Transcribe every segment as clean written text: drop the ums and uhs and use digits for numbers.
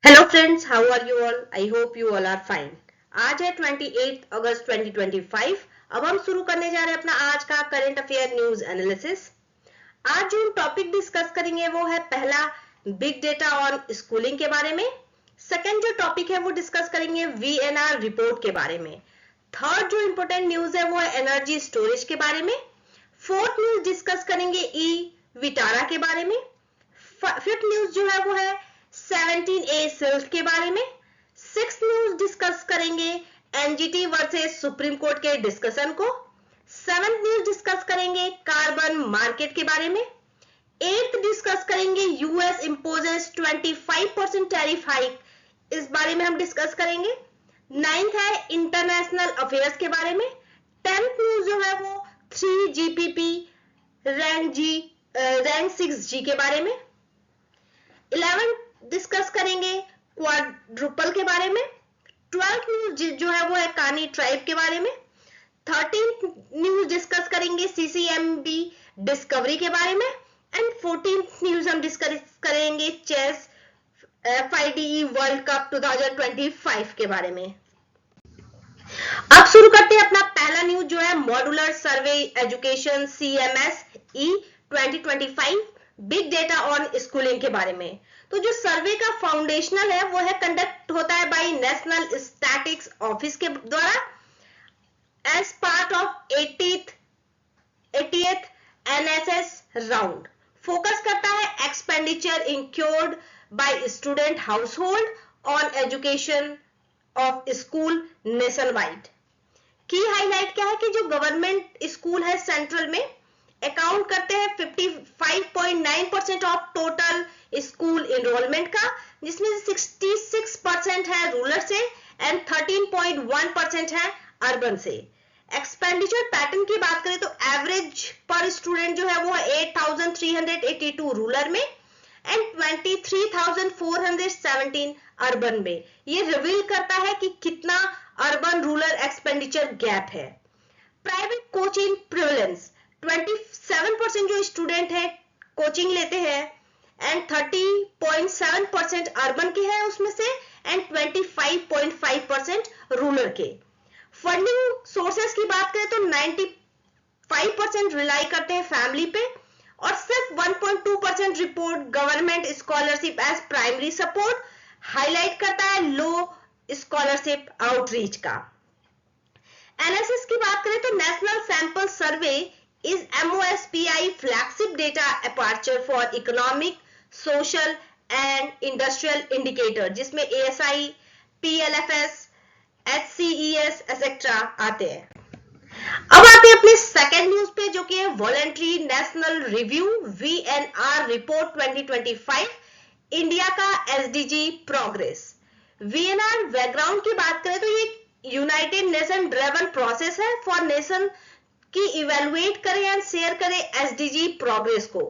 Hello friends, how are you all? I hope you all are fine. आज है 28 अगस्त 2025। अब हम शुरू करने जा रहे हैं अपना आज का करंट अफेयर न्यूज एनालिसिस। आज जो टॉपिक डिस्कस करेंगे वो है पहला बिग डेटा ऑन स्कूलिंग के बारे में। सेकंड जो टॉपिक है वो डिस्कस करेंगे वीएनआर रिपोर्ट के बारे में। थर्ड जो इंपॉर्टेंट न्यूज है वो है एनर्जी स्टोरेज के बारे में। फोर्थ न्यूज डिस्कस करेंगे ई विटारा के बारे में। फिफ्थ न्यूज जो है वो है 17A सिल्क के बारे में। सिक्स न्यूज डिस्कस करेंगे एनजीटी वर्सेस सुप्रीम कोर्ट के डिस्कशन को। सेवंथ न्यूज डिस्कस करेंगे कार्बन मार्केट के बारे में। एट्थ डिस्कस करेंगे यूएस इम्पोजेस 25% टैरिफ हाइक, इस बारे में हम डिस्कस करेंगे। नाइन्थ है इंटरनेशनल अफेयर्स के बारे में। टेंथ न्यूज जो है वो 3GPP रैंक 6G के बारे में। 11 डिस्कस करेंगे क्वाड्रुपल के बारे में। 12th न्यूज जो है वो है कानी ट्राइब के बारे में। 13th न्यूज डिस्कस करेंगे सीसीएमबी डिस्कवरी के बारे में। एंड 14th न्यूज हम डिस्कस करेंगे चेस FIDE वर्ल्ड कप 2025 के बारे में। अब शुरू करते हैं अपना पहला न्यूज जो है modular survey education CMS E 2025 big data on schooling के बारे में। तो जो सर्वे का फाउंडेशनल है वो है कंडक्ट होता है बाय नेशनल स्टैटिक्स ऑफिस के द्वारा as part of 80th NSS round. Focus करता है expenditure incurred by student household on education of school nation wide. की हाईलाइट क्या है कि जो गवर्नमेंट स्कूल है सेंट्रल में अकाउंट करते हैं 55.9% ऑफ टोटल स्कूल इनरोलमेंट का, जिसमें 66% है रूरल से एंड 13.1% है अर्बन से। एक्सपेंडिचर पैटर्न की बात करें तो एवरेज पर स्टूडेंट जो है वो है 8,382 रूरल में एंड 23,417 अर्बन में। ये रिवील करता है कि कितना अर्बन रूरल एक्सपेंडिचर गैप है। प्राइवेट कोचिंग प्रिवलेंस 27% जो स्टूडेंट है कोचिंग लेते हैं एंड 30.7% अर्बन के हैं उसमें से एंड 25.5% रूरल के। फंडिंग सोर्सेस की बात करें तो 95% रिलाई करते हैं फैमिली पे और सिर्फ 1.2% report government scholarship as primary support, highlight करता है लो स्कॉलरशिप आउटरीच का। एनएसएस की बात करें तो national sample survey is MOSPI flagship data aperture for economic social and industrial indicator, जिसमें ASI PLFS HCES एक्सेट्रा आते हैं। अब आते हैं अपने सेकेंड न्यूज पे जो कि है voluntary national review VNR report 2025 India का SDG प्रोग्रेस। VNR बैकग्राउंड की बात करें तो ये यूनाइटेड नेशन ड्रिवन प्रोसेस है फॉर नेशन की इवेलुएट करे एंड शेयर करे SDG प्रोग्रेस को।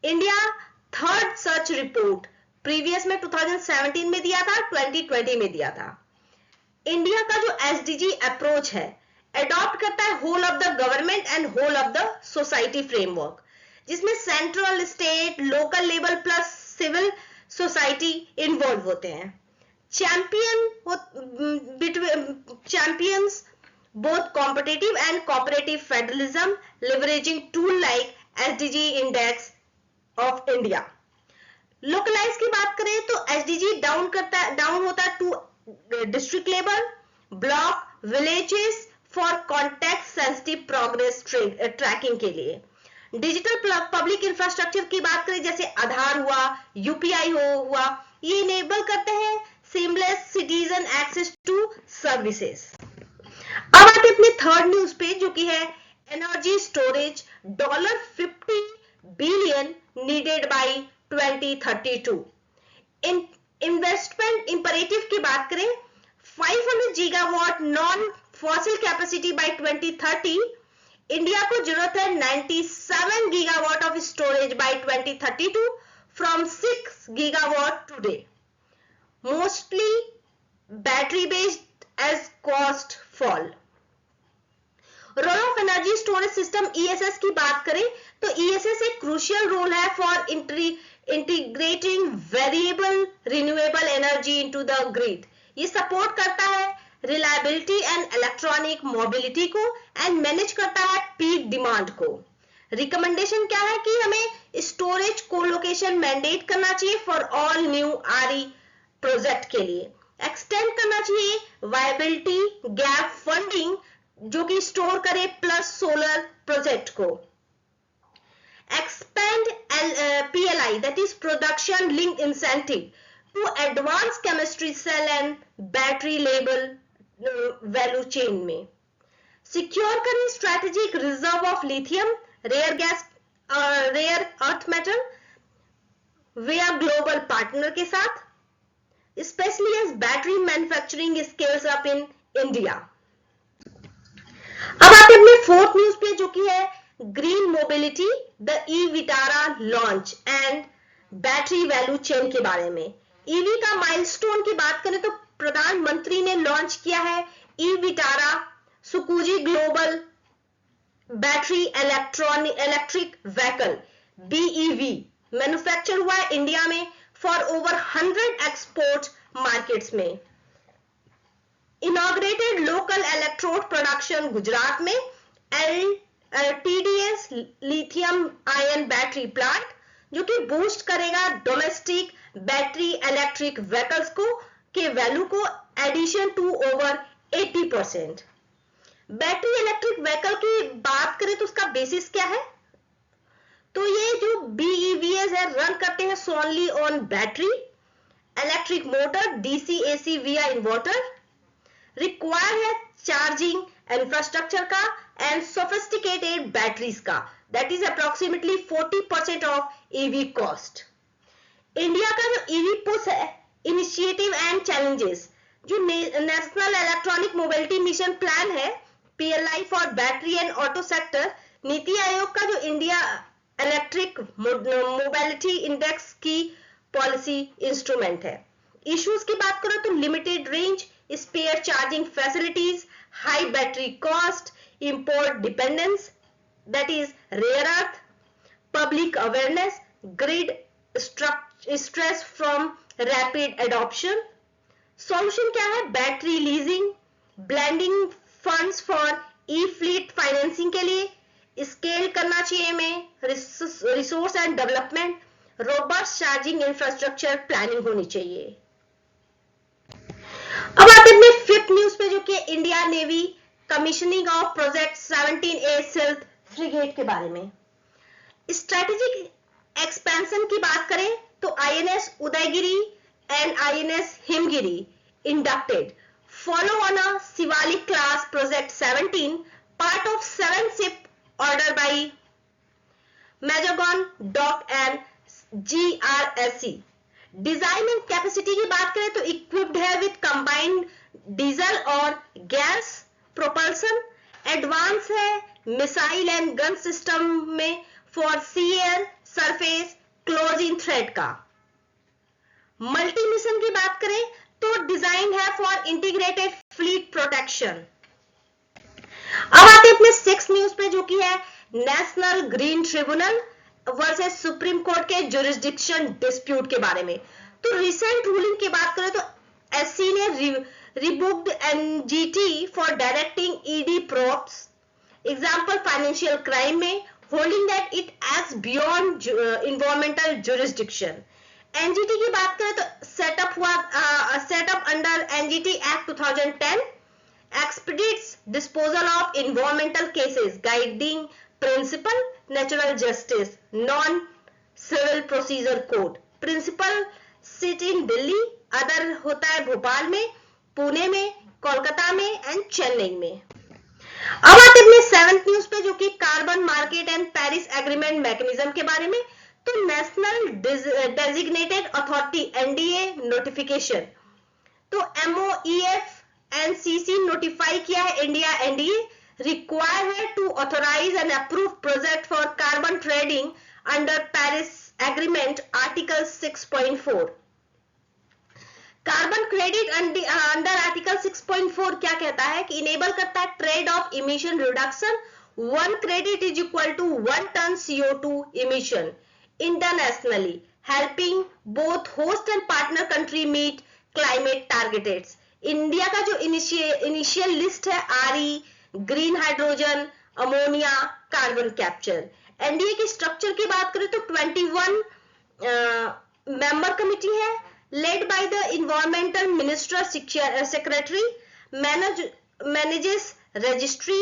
India third such report previous में 2017 में दिया था, 2020 में दिया था। इंडिया का जो SDG अप्रोच है अडॉप्ट करता है whole of the government and whole of the society framework, जिसमें central state local level plus civil society involve होते हैं। Champions both competitive and cooperative federalism leveraging tool like SDG index of India। Localise की बात करें तो SDG down होता है to district level block villages for context sensitive progress tracking के लिए। डिजिटल पब्लिक इंफ्रास्ट्रक्चर की बात करें जैसे आधार हुआ UPI हुआ, ये इनेबल करते हैं seamless citizen access to services. अब आते अपने थर्ड न्यूज पे जो कि है energy storage $50 billion needed by 2032। Investment imperative की बात करें 500 gigawatt non fossil capacity by 2030। India को जरूरत है 97 gigawatt of storage by 2032 from 6 gigawatt today, mostly battery based as cost fall. Role of energy storage system ESS की बात करें तो ESS एक क्रूशियल रोल है for integrating variable renewable energy into the grid. ये सपोर्ट करता है reliability and electronic mobility को एंड मैनेज करता है पीक डिमांड को। रिकमेंडेशन क्या है कि हमें स्टोरेज कोलोकेशन मैंडेट करना चाहिए for all new RE project के लिए। एक्सटेंड करना चाहिए वायबिलिटी गैप फंडिंग जो कि स्टोर करे प्लस सोलर प्रोजेक्ट को। Expand PLI that is production linked incentive to advance chemistry cell and battery label value chain में। सिक्योर करें strategic reserve of lithium rare gas rare earth metal via global partner के साथ, specially as battery manufacturing scales up in India. अब आते अपने fourth news पे जो कि है green mobility the e Vitara launch and battery value chain के बारे में। ईवी का माइलस्टोन की बात करें तो प्रधानमंत्री ने लॉन्च किया है e Vitara Suzuki global battery electric vehicle BEV manufacture हुआ है इंडिया में फॉर ओवर 100 एक्सपोर्ट मार्केट्स में। Inaugurated local electrode production Gujarat में। TDS lithium ion battery plant जो कि बूस्ट करेगा डोमेस्टिक बैटरी इलेक्ट्रिक व्हीकल्स को के वैल्यू को addition to over 80%। Battery electric vehicle की बात करें तो उसका बेसिस क्या है, तो ये जो BEVs है रन करते हैं solely on battery electric motor DC AC via inverter, require है चार्जिंग इंफ्रास्ट्रक्चर का एंड सोफिस्टिकेटेड बैटरीज का, that is approximately 40% of EV cost. India का जो EV पुश है इनिशिएटिव एंड चैलेंजेस, जो national electronic mobility mission plan है PLI for battery and auto sector, NITI Aayog का जो इंडिया इलेक्ट्रिक मोबिलिटी इंडेक्स की पॉलिसी इंस्ट्रूमेंट है। इश्यूज की बात करो तो limited range, spare charging facilities, high battery cost, import dependence that is rare earth, public awareness, grid stress from rapid adoption. Solution क्या है, battery leasing, blending funds for E fleet financing के लिए, scale करना चाहिए हमें resource and development, robust charging infrastructure planning होनी चाहिए। अब आते हैं अपने फिफ्थ न्यूज पे जो कि India navy commissioning of project 17A silk frigate के बारे में। स्ट्रेटेजिक एक्सपेंशन की बात करें तो INS Udaygiri and INS Himgiri inducted follow on a Shivalik class project 17 part of 7 ship order by Mazagon Dock and GRSC। Design and capacity की बात करें तो इक्विप्ड है विद कंबाइंड डीजल और गैस प्रोपल्सन, एडवांस है मिसाइल एंड गन सिस्टम में for sea air surface closing threat का। Multi mission की बात करें तो डिजाइन है फॉर इंटीग्रेटेड फ्लीट प्रोटेक्शन। अब आते हैं अपने सिक्स न्यूज पे जो कि है national green tribunal versus supreme court के जुरिस्डिक्शन डिस्प्यूट के बारे में। तो रिसेंट रूलिंग की बात करें तो SC ने rebuked NGT for directing ED probes example financial crime में, holding that it acts beyond environmental jurisdiction. NGT की बात करें तो setup under NGT act 2010 expedites disposal of environmental cases, guiding principle natural justice, non civil procedure code। Principal sit in Delhi, other होता है भोपाल में, पुणे में, कोलकाता में एंड चेन्नई में। अब आते अपने सेवेंथ न्यूज पे जो कि carbon market and Paris agreement mechanism के बारे में। तो national designated authority NDA notification, तो MOEF NCC नोटिफाई किया है इंडिया NDA, रिक्वायर है to authorise and approve project for carbon trading under Paris agreement article 6.4। Carbon credit under article 6.4 क्या कहता है कि इनेबल करता है trade of emission reduction, 1 credit is equal to 1 ton CO2 emission internationally helping both host and partner country meet climate targets. India का जो initial list है RE, green hydrogen, ammonia, carbon capture. NDA के structure की बात करें तो 21 member committee है, led by the environmental minister secretary, manages registry,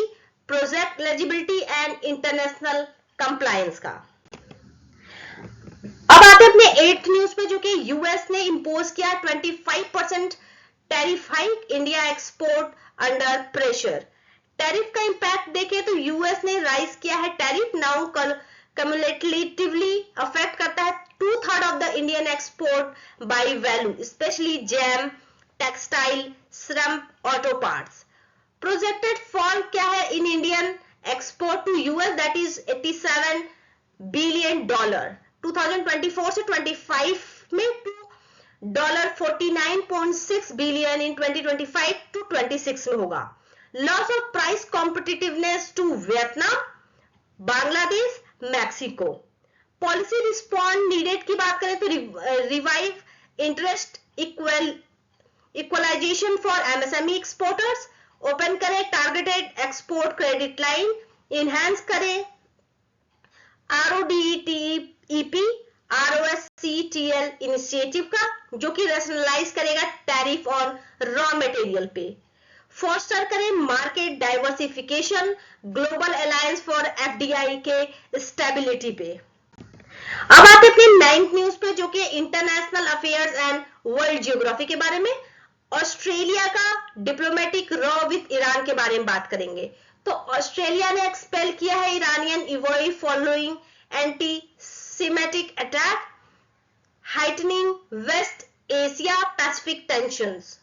project eligibility and international compliance का। अब आते अपने 8th न्यूज पे, जो कि यूएस ने इंपोज किया 25% tariff hike, India export under pressure. Tariff का इंपैक्ट देखें तो यूएस ने राइज किया है टैरिफ, नाउ cumulatively अफेक्ट करता है 2/3 of the Indian export by value, especially jam, textile, shrimp, auto parts. Projected fall क्या है in Indian export to US, that is $87 billion 2024 से 25 में to $49.6 billion in 2025 to 26 में होगा। Loss of price competitiveness to Vietnam, Bangladesh, Mexico. Policy respond needed की बात करें तो revive interest equalisation for MSME exporters, open करें targeted export credit line, enhance करें RODTEP ROSCTL इनिशिएटिव का, जो कि रैशनलाइज करेगा टैरिफ ऑन रॉ मटेरियल पे, फोस्टर करें market diversification, global alliance for FDI के स्टेबिलिटी पे। अब आते अपने 9th न्यूज पे, जो कि international affairs and world geography के बारे में। ऑस्ट्रेलिया का डिप्लोमेटिक रॉ विद ईरान के बारे में बात करेंगे। तो ऑस्ट्रेलिया ने एक्सपेल किया है Iranian envoy following anti semitic attack, heightening west Asia Pacific tensions.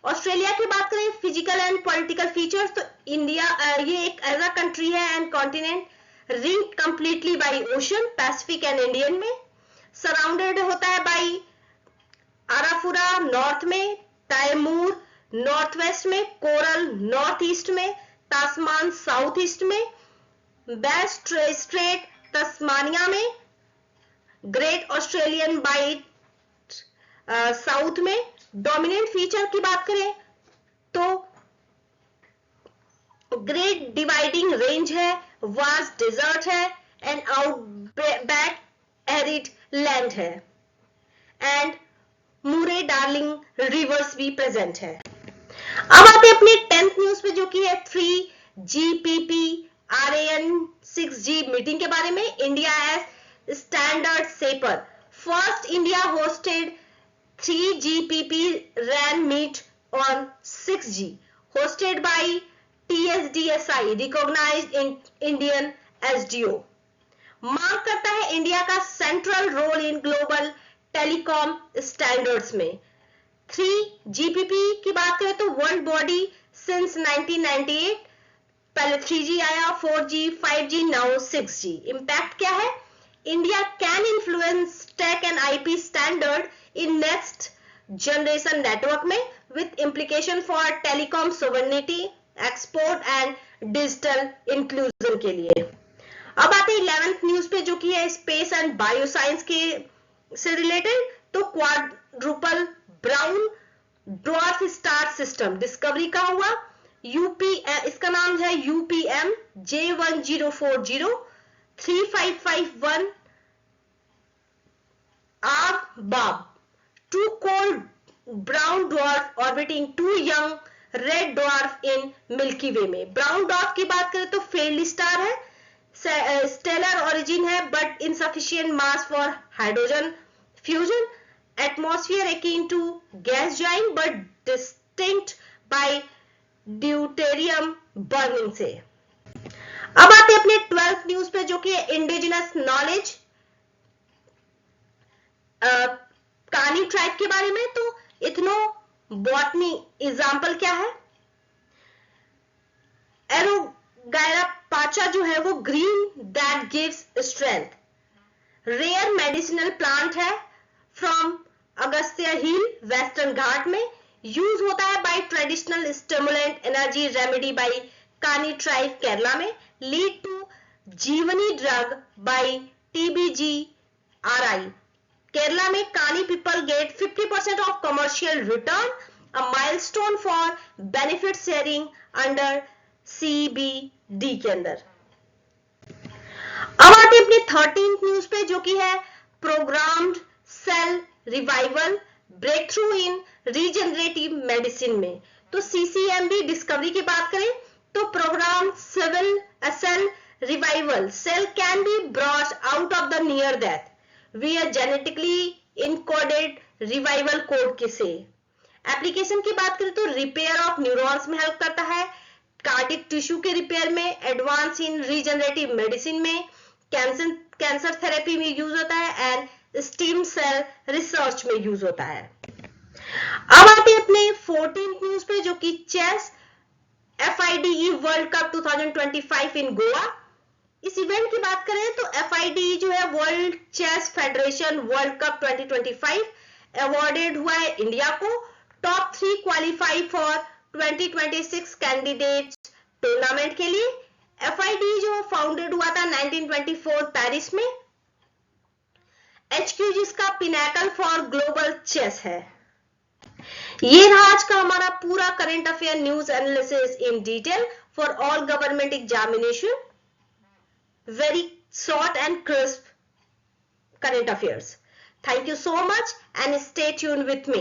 Australia की बात करें फिजिकल एंड पॉलिटिकल फीचर्स, तो इंडिया ये एक ऐसा कंट्री है and continent ring completely by ocean, Pacific and Indian में, सराउंडेड होता है बाय आराफुरा नॉर्थ में, तैमूर नॉर्थ वेस्ट में, कोरल नॉर्थ ईस्ट में, तास्मान साउथ ईस्ट में, बेस स्ट्रेट तस्मानिया में, ग्रेट ऑस्ट्रेलियन बाइट साउथ में। डोमिनेंट फीचर की बात करें तो ग्रेट डिवाइडिंग रेंज है, वास्ट डिजर्ट है एंड आउटबैक एरिड लैंड है, एंड मूरे डार्लिंग रिवर्स भी प्रेजेंट है। अब आते अपने 10th न्यूज पे, जो कि है 3GPP RAN 6G मीटिंग के बारे में। India as standard shaper, first India hosted 3GPP RAN meet on 6G hosted by TSDSI, recognized in Indian SDO, मांग करता है इंडिया का central role in global telecom standards में। 3GPP की बात करें तो वर्ल्ड बॉडी सिंस 1998, पहले 3G आया, 4G, 5G, now 6G। Impact क्या है? India can influence tech and IP standard in next generation network में, with implication for telecom sovereignty, export and digital inclusion के लिए। अब आते 11th न्यूज पे, जो कि है स्पेस एंड बायोसाइंस के से रिलेटेड। तो quadruple brown dwarf star system discovery का हुआ। इसका नाम है UPM J1040 3551 Baab, two cold brown dwarf orbiting two young red dwarf in Milky Way में। ब्राउन डॉर्फ की बात करें तो फेयरली स्टार है, स्टेलर ओरिजिन है but insufficient mass for hydrogen fusion, atmosphere akin to gas giant but distinct by deuterium burning से। अब आते अपने 12th न्यूज पे, जो कि इंडिजिनस नॉलेज कानी ट्राइब के बारे में। तो इथनो बॉटनी एग्जाम्पल क्या है? एरोगायरा पाचा जो है वो green that gives strength, rare medicinal plant है from Agastya hill western Ghat में, यूज होता है by traditional stimulant energy remedy by Kani tribe Kerala में, lead to Jeevani drug by TBGRI Kerala में Kani people get 50% of commercial return, a milestone for benefit sharing under CBD के अंदर। अब आते अपने 13th न्यूज पे, जो कि है programmed cell revival breakthrough in regenerative medicine में। तो CCMB डिस्कवरी की बात करें तो program cell revival, cell can be brought out of the near death we are genetically encoded revival code से। एप्लीकेशन की बात करें तो रिपेयर ऑफ न्यूरॉन्स में हेल्प करता है, कार्डिक टिश्यू के रिपेयर में, एडवांस इन रीजनरेटिव मेडिसिन में, कैंसर थेरेपी में यूज होता है एंड स्टीम सेल रिसर्च में यूज होता है। अब आते हैं अपने 14th न्यूज पे, जो कि chess FIDE world cup 2025 in Goa. इस इवेंट की बात करें तो FIDE जो है world chess federation world cup 2025 awarded हुआ है इंडिया को। Top 3 qualify for 2026 candidates tournament के लिए। FIDE जो फाउंडेड हुआ था 1924 पेरिस में। HQ जिसका पिनैकल फॉर ग्लोबल चेस है। ये रहा आज का हमारा पूरा current affair news analysis in detail for all government examination. Very short and crisp current affairs. Thank you so much and stay tuned with me.